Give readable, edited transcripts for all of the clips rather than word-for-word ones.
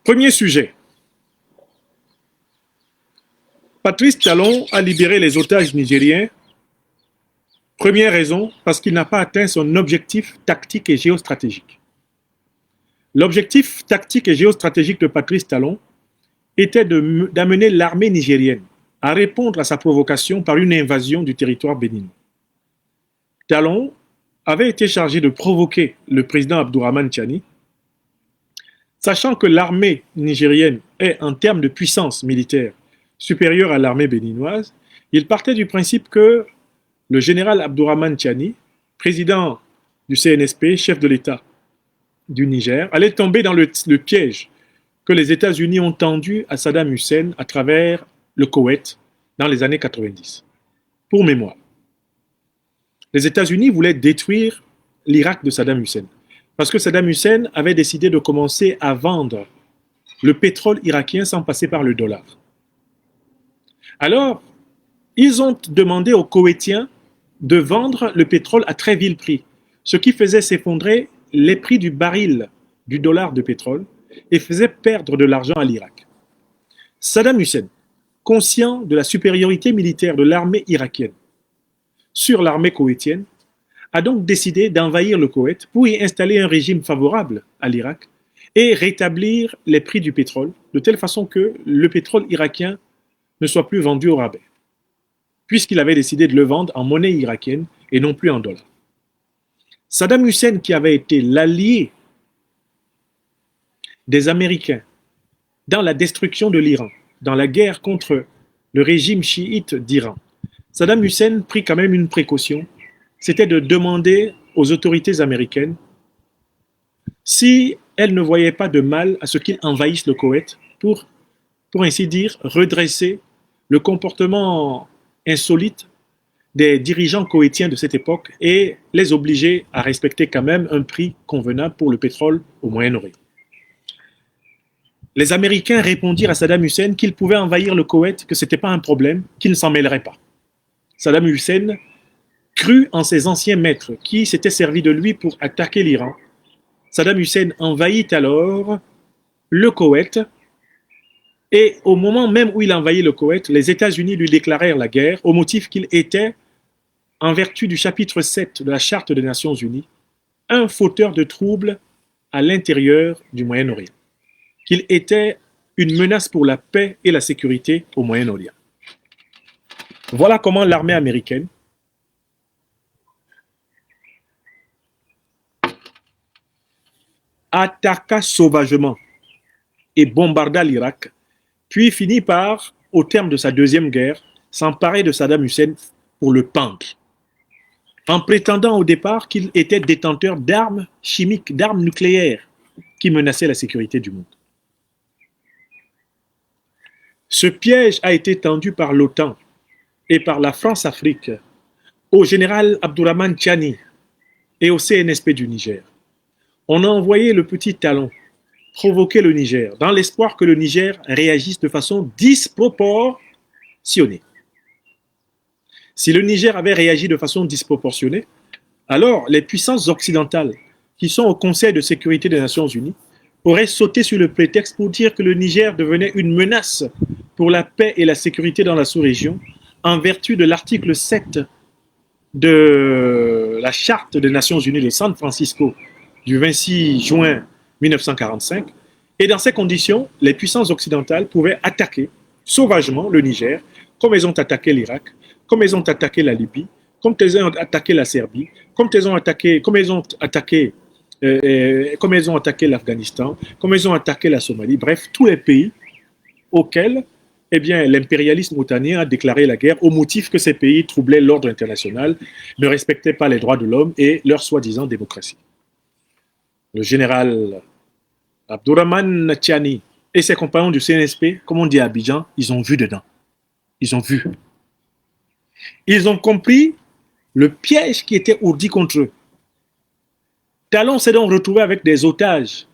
Premier sujet. Patrice Talon a libéré les otages nigériens. Première raison, parce qu'il n'a pas atteint son objectif tactique et géostratégique. L'objectif tactique et géostratégique de Patrice Talon était d'amener l'armée nigérienne à répondre à sa provocation par une invasion du territoire béninois. Talon avait été chargé de provoquer le président Abdourahmane Tiani, sachant que l'armée nigérienne est, en termes de puissance militaire, supérieure à l'armée béninoise. Il partait du principe que le général Abdourahmane Tiani, président du CNSP, chef de l'État du Niger, allait tomber dans le piège que les États-Unis ont tendu à Saddam Hussein à travers le Koweït dans les années 90. Pour mémoire, les États-Unis voulaient détruire l'Irak de Saddam Hussein parce que Saddam Hussein avait décidé de commencer à vendre le pétrole irakien sans passer par le dollar. Alors, ils ont demandé aux Koweïtiens de vendre le pétrole à très vil prix, ce qui faisait s'effondrer les prix du baril du dollar de pétrole et faisait perdre de l'argent à l'Irak. Saddam Hussein, conscient de la supériorité militaire de l'armée irakienne sur l'armée koweïtienne, a donc décidé d'envahir le Koweït pour y installer un régime favorable à l'Irak et rétablir les prix du pétrole de telle façon que le pétrole irakien ne soit plus vendu au rabais, puisqu'il avait décidé de le vendre en monnaie irakienne et non plus en dollars. Saddam Hussein, qui avait été l'allié des Américains dans la destruction de l'Iran, dans la guerre contre le régime chiite d'Iran, Saddam Hussein prit quand même une précaution, c'était de demander aux autorités américaines si elles ne voyaient pas de mal à ce qu'ils envahissent le Koweït pour ainsi dire, redresser le comportement insolite des dirigeants koweïtiens de cette époque et les obliger à respecter quand même un prix convenable pour le pétrole au Moyen-Orient. Les Américains répondirent à Saddam Hussein qu'ils pouvaient envahir le Koweït, que ce n'était pas un problème, qu'ils ne s'en mêleraient pas. Saddam Hussein crut en ses anciens maîtres qui s'étaient servis de lui pour attaquer l'Iran. Saddam Hussein envahit alors le Koweït et au moment même où il envahit le Koweït, les États-Unis lui déclarèrent la guerre au motif qu'il était, en vertu du chapitre 7 de la Charte des Nations Unies, un fauteur de troubles à l'intérieur du Moyen-Orient, qu'il était une menace pour la paix et la sécurité au Moyen-Orient. Voilà comment l'armée américaine attaqua sauvagement et bombarda l'Irak, puis finit par, au terme de sa deuxième guerre, s'emparer de Saddam Hussein pour le pendre, en prétendant au départ qu'il était détenteur d'armes chimiques, d'armes nucléaires qui menaçaient la sécurité du monde. Ce piège a été tendu par l'OTAN et par la France-Afrique au général Abdourahmane Tiani et au CNSP du Niger. On a envoyé le petit Talon provoquer le Niger dans l'espoir que le Niger réagisse de façon disproportionnée. Si le Niger avait réagi de façon disproportionnée, alors les puissances occidentales qui sont au Conseil de sécurité des Nations Unies auraient sauté sur le prétexte pour dire que le Niger devenait une menace pour la paix et la sécurité dans la sous-région en vertu de l'article 7 de la Charte des Nations Unies de San Francisco du 26 juin 1945. Et dans ces conditions, les puissances occidentales pouvaient attaquer sauvagement le Niger, comme elles ont attaqué l'Irak, comme elles ont attaqué la Libye, comme elles ont attaqué la Serbie, comme elles ont attaqué l'Afghanistan, comme elles ont attaqué la Somalie, bref, tous les pays auxquels l'impérialisme otanien a déclaré la guerre au motif que ces pays troublaient l'ordre international, ne respectaient pas les droits de l'homme et leur soi-disant démocratie. Le général Abdourahmane Tiani et ses compagnons du CNSP, comme on dit à Abidjan, ils ont vu dedans. Ils ont vu. Ils ont compris le piège qui était ourdi contre eux. Talon s'est donc retrouvé avec des otages,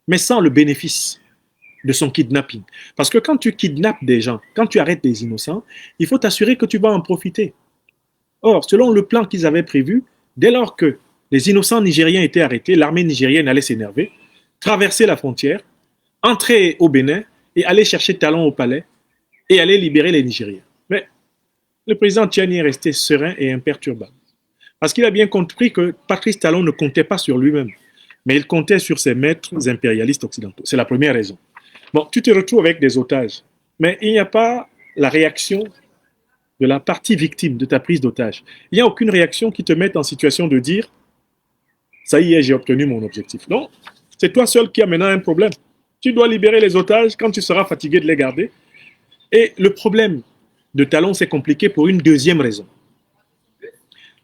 mais sans le bénéfice de son kidnapping. Parce que quand tu kidnappes des gens, quand tu arrêtes des innocents, il faut t'assurer que tu vas en profiter. Or, selon le plan qu'ils avaient prévu, dès lors que les innocents nigériens étaient arrêtés, l'armée nigérienne allait s'énerver, traverser la frontière, entrer au Bénin et aller chercher Talon au palais et aller libérer les Nigériens. Mais le président Tiani est resté serein et imperturbable. Parce qu'il a bien compris que Patrice Talon ne comptait pas sur lui-même, mais il comptait sur ses maîtres impérialistes occidentaux. C'est la première raison. Bon, tu te retrouves avec des otages, mais il n'y a pas la réaction de la partie victime de ta prise d'otage. Il n'y a aucune réaction qui te mette en situation de dire ça y est, j'ai obtenu mon objectif. Non, c'est toi seul qui as maintenant un problème. Tu dois libérer les otages quand tu seras fatigué de les garder. Et le problème de Talon, c'est compliqué pour une deuxième raison.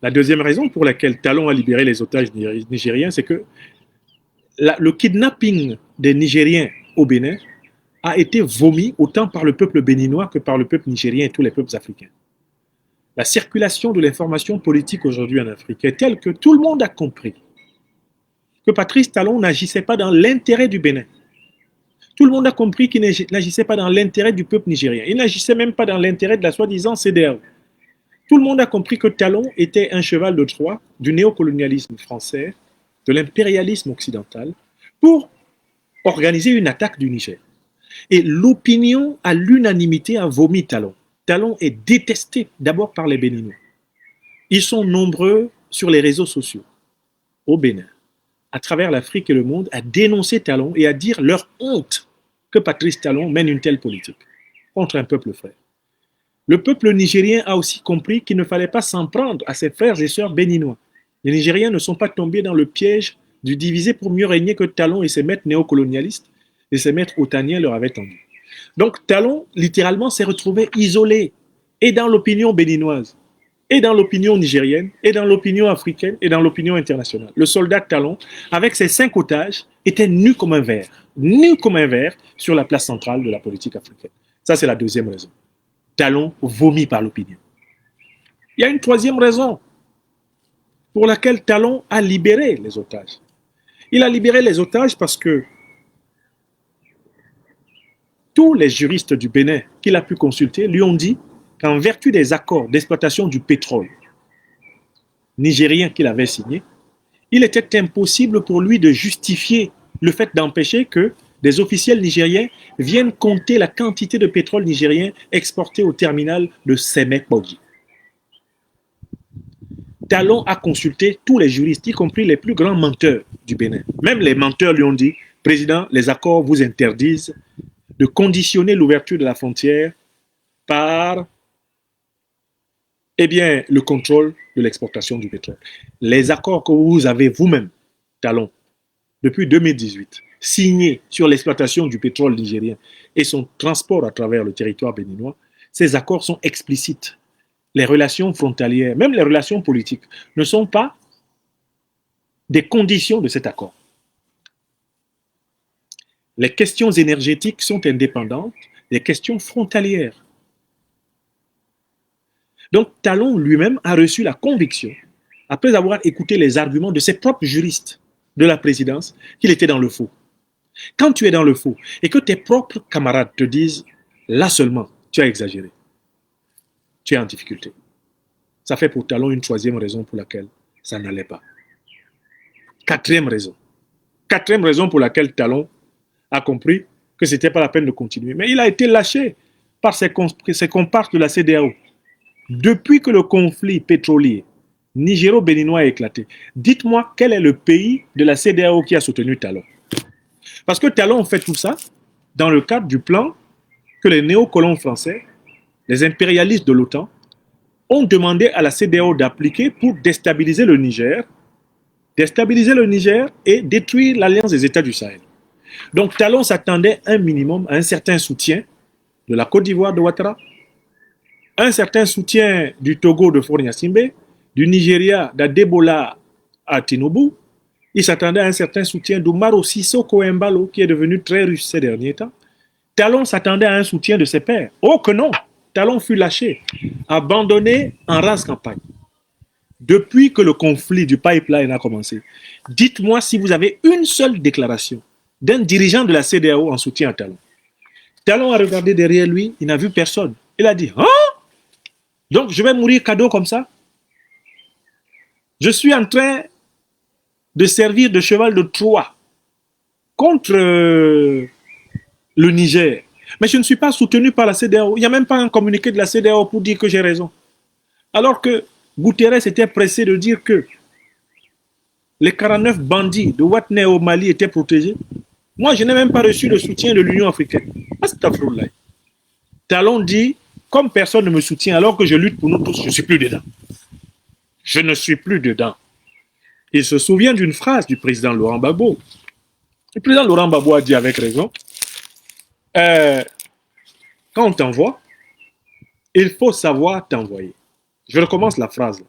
La deuxième raison pour laquelle Talon a libéré les otages nigériens, c'est que le kidnapping des Nigériens au Bénin a été vomi autant par le peuple béninois que par le peuple nigérien et tous les peuples africains. La circulation de l'information politique aujourd'hui en Afrique est telle que tout le monde a compris que Patrice Talon n'agissait pas dans l'intérêt du Bénin. Tout le monde a compris qu'il n'agissait pas dans l'intérêt du peuple nigérien. Il n'agissait même pas dans l'intérêt de la soi-disant CEDEAO. Tout le monde a compris que Talon était un cheval de Troie du néocolonialisme français, de l'impérialisme occidental, pour organiser une attaque du Niger. Et l'opinion à l'unanimité a vomi Talon. Talon est détesté d'abord par les Béninois. Ils sont nombreux sur les réseaux sociaux, au Bénin, à travers l'Afrique et le monde, à dénoncer Talon et à dire leur honte que Patrice Talon mène une telle politique contre un peuple frère. Le peuple nigérien a aussi compris qu'il ne fallait pas s'en prendre à ses frères et sœurs béninois. Les Nigériens ne sont pas tombés dans le piège du diviser pour mieux régner que Talon et ses maîtres néocolonialistes et ses maîtres otaniens leur avaient tendu. Donc Talon, littéralement, s'est retrouvé isolé, et dans l'opinion béninoise, et dans l'opinion nigérienne, et dans l'opinion africaine, et dans l'opinion internationale. Le soldat Talon, avec ses 5 otages, était nu comme un verre sur la place centrale de la politique africaine. Ça, c'est la deuxième raison. Talon vomi par l'opinion. Il y a une troisième raison pour laquelle Talon a libéré les otages. Il a libéré les otages parce que tous les juristes du Bénin qu'il a pu consulter lui ont dit qu'en vertu des accords d'exploitation du pétrole nigérien qu'il avait signé, il était impossible pour lui de justifier le fait d'empêcher que des officiels nigériens viennent compter la quantité de pétrole nigérien exporté au terminal de Semek-Bodji. Talon a consulté tous les juristes, y compris les plus grands menteurs du Bénin. Même les menteurs lui ont dit, Président, les accords vous interdisent de conditionner l'ouverture de la frontière par le contrôle de l'exportation du pétrole. Les accords que vous avez vous-même, Talon, depuis 2018, signés sur l'exploitation du pétrole nigérien et son transport à travers le territoire béninois, ces accords sont explicites. Les relations frontalières, même les relations politiques, ne sont pas des conditions de cet accord. Les questions énergétiques sont indépendantes des questions frontalières. Donc Talon lui-même a reçu la conviction, après avoir écouté les arguments de ses propres juristes de la présidence, qu'il était dans le faux. Quand tu es dans le faux et que tes propres camarades te disent « là seulement, tu as exagéré », tu es en difficulté. Ça fait pour Talon une troisième raison pour laquelle ça n'allait pas. Quatrième raison pour laquelle Talon a compris que ce n'était pas la peine de continuer. Mais il a été lâché par ses comparses de la CEDEAO. Depuis que le conflit pétrolier nigéro-béninois a éclaté, dites-moi quel est le pays de la CEDEAO qui a soutenu Talon. Parce que Talon fait tout ça dans le cadre du plan que les néocolons français, les impérialistes de l'OTAN, ont demandé à la CEDEAO d'appliquer pour déstabiliser le Niger et détruire l'alliance des États du Sahel. Donc Talon s'attendait un minimum à un certain soutien de la Côte d'Ivoire de Ouattara, un certain soutien du Togo de Faure Gnassingbé, du Nigeria d'Adebola à Tinubu. Il s'attendait à un certain soutien d'Umaro Sissoko Embalo, qui est devenu très russe ces derniers temps. Talon s'attendait à un soutien de ses pairs. Oh que non! Talon fut lâché, abandonné en rase campagne. Depuis que le conflit du pipeline a commencé, dites-moi si vous avez une seule déclaration d'un dirigeant de la CEDEAO en soutien à Talon. Talon a regardé derrière lui, il n'a vu personne. Il a dit, « Hein? Donc je vais mourir cadeau comme ça? Je suis en train de servir de cheval de Troie contre le Niger. Mais je ne suis pas soutenu par la CEDEAO. Il n'y a même pas un communiqué de la CEDEAO pour dire que j'ai raison. Alors que Guterres était pressé de dire que les 49 bandits de Watney au Mali étaient protégés. Moi, je n'ai même pas reçu le soutien de l'Union africaine. Astagfirullah. Talon dit, comme personne ne me soutient alors que je lutte pour nous tous, je ne suis plus dedans. Je ne suis plus dedans. Il se souvient d'une phrase du président Laurent Gbagbo. Le président Laurent Gbagbo a dit avec raison, quand on t'envoie, il faut savoir t'envoyer. Je recommence la phrase. Là.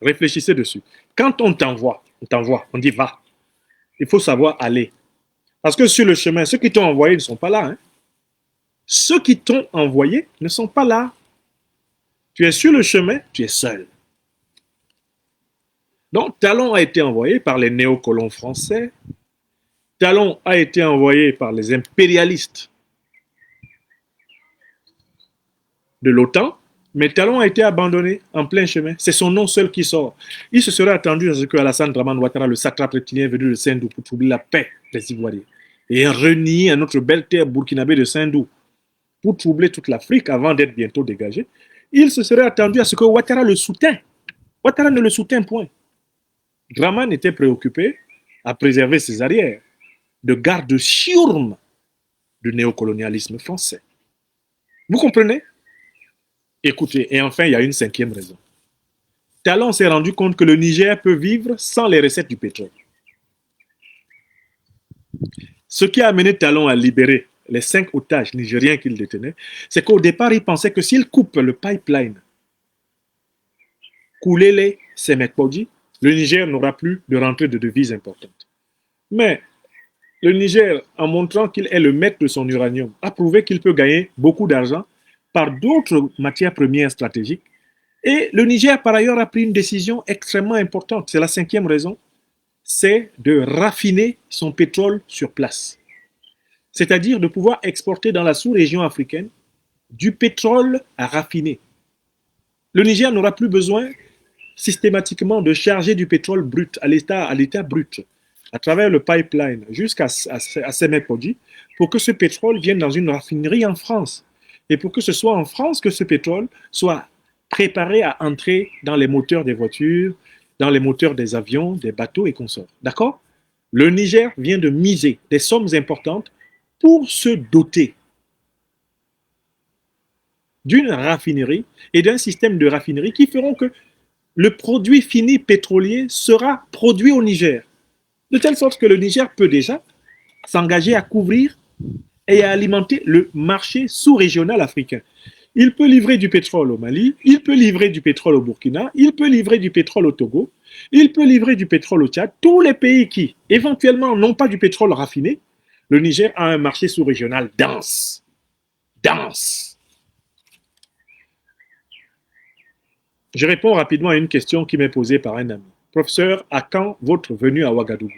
Réfléchissez dessus. Quand on t'envoie, on dit va. Il faut savoir aller. Parce que sur le chemin, ceux qui t'ont envoyé ne sont pas là. Hein. Ceux qui t'ont envoyé ne sont pas là. Tu es sur le chemin, tu es seul. Donc, Talon a été envoyé par les néocolons français. Talon a été envoyé par les impérialistes de l'OTAN. Mais Talon a été abandonné en plein chemin. C'est son nom seul qui sort. Il se serait attendu à ce que Alassane Dramane Ouattara, le satrape reptilien venu de Saint-Dou pour troubler la paix des Ivoiriens et renier à notre belle terre burkinabé de Saint-Dou pour troubler toute l'Afrique avant d'être bientôt dégagé, il se serait attendu à ce que Ouattara le soutint. Ouattara ne le soutint point. Dramane était préoccupé à préserver ses arrières de garde-chiourme du néocolonialisme français. Vous comprenez? Écoutez, et enfin, il y a une cinquième raison. Talon s'est rendu compte que le Niger peut vivre sans les recettes du pétrole. Ce qui a amené Talon à libérer les 5 otages nigériens qu'il détenait, c'est qu'au départ, il pensait que s'il coupe le pipeline Koulélé-Semekpodi, le Niger n'aura plus de rentrée de devises importantes. Mais le Niger, en montrant qu'il est le maître de son uranium, a prouvé qu'il peut gagner beaucoup d'argent par d'autres matières premières stratégiques. Et le Niger, par ailleurs, a pris une décision extrêmement importante. C'est la 5e raison. C'est de raffiner son pétrole sur place. C'est-à-dire de pouvoir exporter dans la sous-région africaine du pétrole à raffiner. Le Niger n'aura plus besoin systématiquement de charger du pétrole brut à l'état brut à travers le pipeline jusqu'à Semekpodi pour que ce pétrole vienne dans une raffinerie en France. Et pour que ce soit en France que ce pétrole soit préparé à entrer dans les moteurs des voitures, dans les moteurs des avions, des bateaux et consorts. D'accord? Le Niger vient de miser des sommes importantes pour se doter d'une raffinerie et d'un système de raffinerie qui feront que le produit fini pétrolier sera produit au Niger. De telle sorte que le Niger peut déjà s'engager à couvrir et à alimenter le marché sous-régional africain. Il peut livrer du pétrole au Mali, il peut livrer du pétrole au Burkina, il peut livrer du pétrole au Togo, il peut livrer du pétrole au Tchad. Tous les pays qui, éventuellement, n'ont pas du pétrole raffiné, le Niger a un marché sous-régional dense. Dense. Je réponds rapidement à une question qui m'est posée par un ami. Professeur, à quand votre venue à Ouagadougou?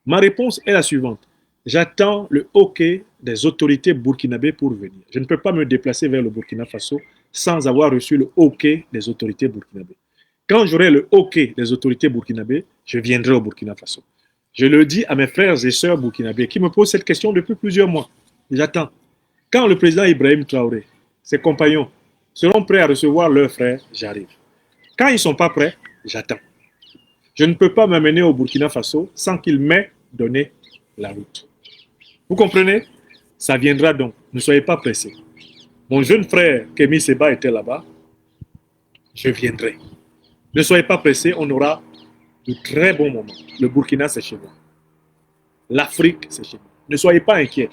Ma réponse est la suivante. J'attends le OK des autorités burkinabées pour venir. Je ne peux pas me déplacer vers le Burkina Faso sans avoir reçu le OK des autorités burkinabées. Quand j'aurai le OK des autorités burkinabées, je viendrai au Burkina Faso. Je le dis à mes frères et sœurs burkinabés qui me posent cette question depuis plusieurs mois. J'attends. Quand le président Ibrahim Traoré, ses compagnons, seront prêts à recevoir leurs frères, j'arrive. Quand ils ne sont pas prêts, j'attends. Je ne peux pas m'amener au Burkina Faso sans qu'il m'ait donné la route. Vous comprenez? Ça viendra donc. Ne soyez pas pressés. Mon jeune frère Kémy Seba était là-bas. Je viendrai. Ne soyez pas pressés, on aura de très bons moments. Le Burkina, c'est chez moi. L'Afrique, c'est chez moi. Ne soyez pas inquiets.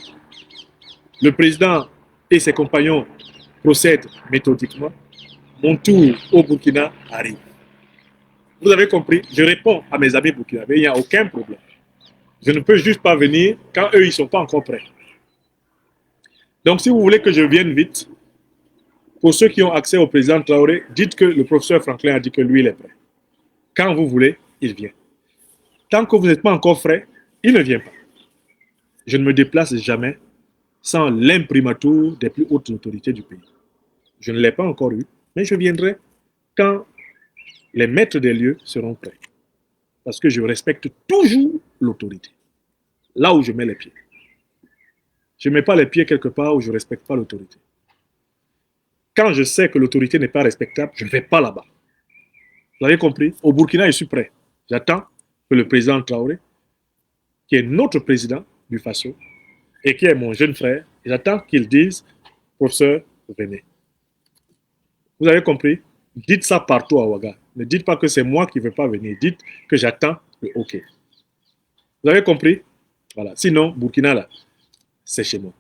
Le président et ses compagnons procèdent méthodiquement. Mon tour au Burkina arrive. Vous avez compris? Je réponds à mes amis burkinabés, il n'y a aucun problème. Je ne peux juste pas venir quand eux, ils ne sont pas encore prêts. Donc, si vous voulez que je vienne vite, pour ceux qui ont accès au président Traoré, dites que le professeur Franklin a dit que lui, il est prêt. Quand vous voulez, il vient. Tant que vous n'êtes pas encore frais, il ne vient pas. Je ne me déplace jamais sans l'imprimatur des plus hautes autorités du pays. Je ne l'ai pas encore eu, mais je viendrai quand les maîtres des lieux seront prêts. Parce que je respecte toujours l'autorité. Là où je mets les pieds. Je ne mets pas les pieds quelque part où je ne respecte pas l'autorité. Quand je sais que l'autorité n'est pas respectable, je ne vais pas là-bas. Vous avez compris? Au Burkina, je suis prêt. J'attends que le président Traoré, qui est notre président du Faso, et qui est mon jeune frère, j'attends qu'il dise, professeur, venez. Vous avez compris? Dites ça partout à Ouaga. Ne dites pas que c'est moi qui ne veux pas venir. Dites que j'attends le OK. Vous avez compris? Voilà. Sinon, Burkina, là, c'est chez moi.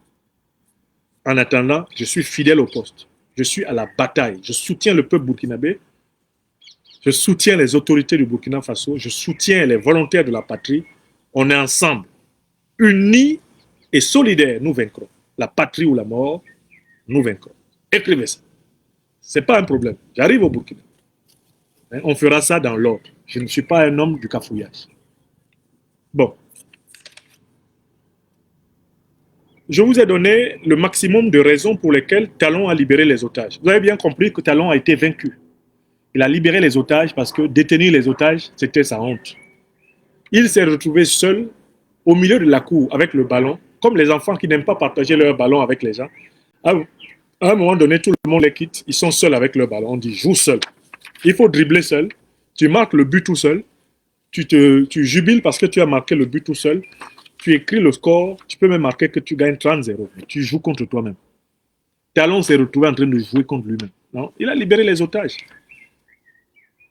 En attendant, je suis fidèle au poste. Je suis à la bataille. Je soutiens le peuple burkinabé. Je soutiens les autorités du Burkina Faso. Je soutiens les volontaires de la patrie. On est ensemble. Unis et solidaires, nous vaincrons. La patrie ou la mort, nous vaincrons. Écrivez ça. Ce n'est pas un problème. J'arrive au Burkina. On fera ça dans l'ordre. Je ne suis pas un homme du cafouillage. Bon. Je vous ai donné le maximum de raisons pour lesquelles Talon a libéré les otages. Vous avez bien compris que Talon a été vaincu. Il a libéré les otages parce que détenir les otages, c'était sa honte. Il s'est retrouvé seul au milieu de la cour avec le ballon, comme les enfants qui n'aiment pas partager leur ballon avec les gens. À un moment donné, tout le monde les quitte. Ils sont seuls avec leur ballon. On dit, joue seul. Il faut dribbler seul. Tu marques le but tout seul. Tu jubiles parce que tu as marqué le but tout seul. Tu écris le score. Tu peux même marquer que tu gagnes 30-0. Tu joues contre toi-même. Talon s'est retrouvé en train de jouer contre lui-même. Non, il a libéré les otages.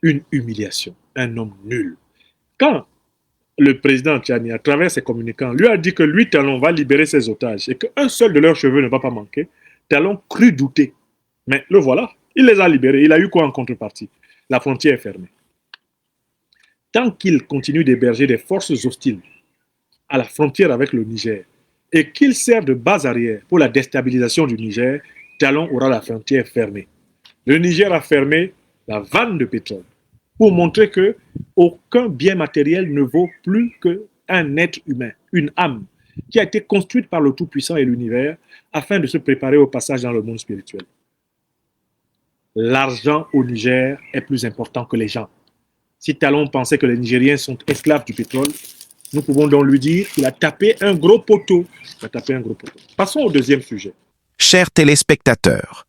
Une humiliation. Un homme nul. Quand le président Tchani, à travers ses communicants, lui a dit que lui, Talon, va libérer ses otages et qu'un seul de leurs cheveux ne va pas manquer, Talon crut douter. Mais le voilà. Il les a libérés. Il a eu quoi en contrepartie? La frontière est fermée. Tant qu'il continue d'héberger des forces hostiles à la frontière avec le Niger et qu'il sert de base arrière pour la déstabilisation du Niger, Talon aura la frontière fermée. Le Niger a fermé la vanne de pétrole pour montrer que aucun bien matériel ne vaut plus qu'un être humain, une âme qui a été construite par le Tout-Puissant et l'univers afin de se préparer au passage dans le monde spirituel. L'argent au Niger est plus important que les gens. Si Talon pensait que les Nigériens sont esclaves du pétrole, nous pouvons donc lui dire qu'il a tapé un gros poteau. Il a tapé un gros poteau. Passons au deuxième sujet. Chers téléspectateurs,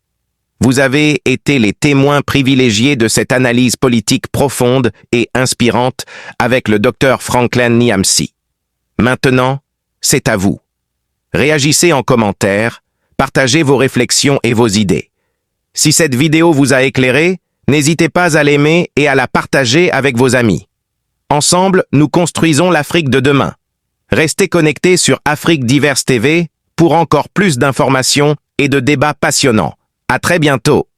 vous avez été les témoins privilégiés de cette analyse politique profonde et inspirante avec le docteur Franklin Niamsi. Maintenant, c'est à vous. Réagissez en commentaire, partagez vos réflexions et vos idées. Si cette vidéo vous a éclairé, n'hésitez pas à l'aimer et à la partager avec vos amis. Ensemble, nous construisons l'Afrique de demain. Restez connectés sur Afrique Diverse TV pour encore plus d'informations et de débats passionnants. À très bientôt.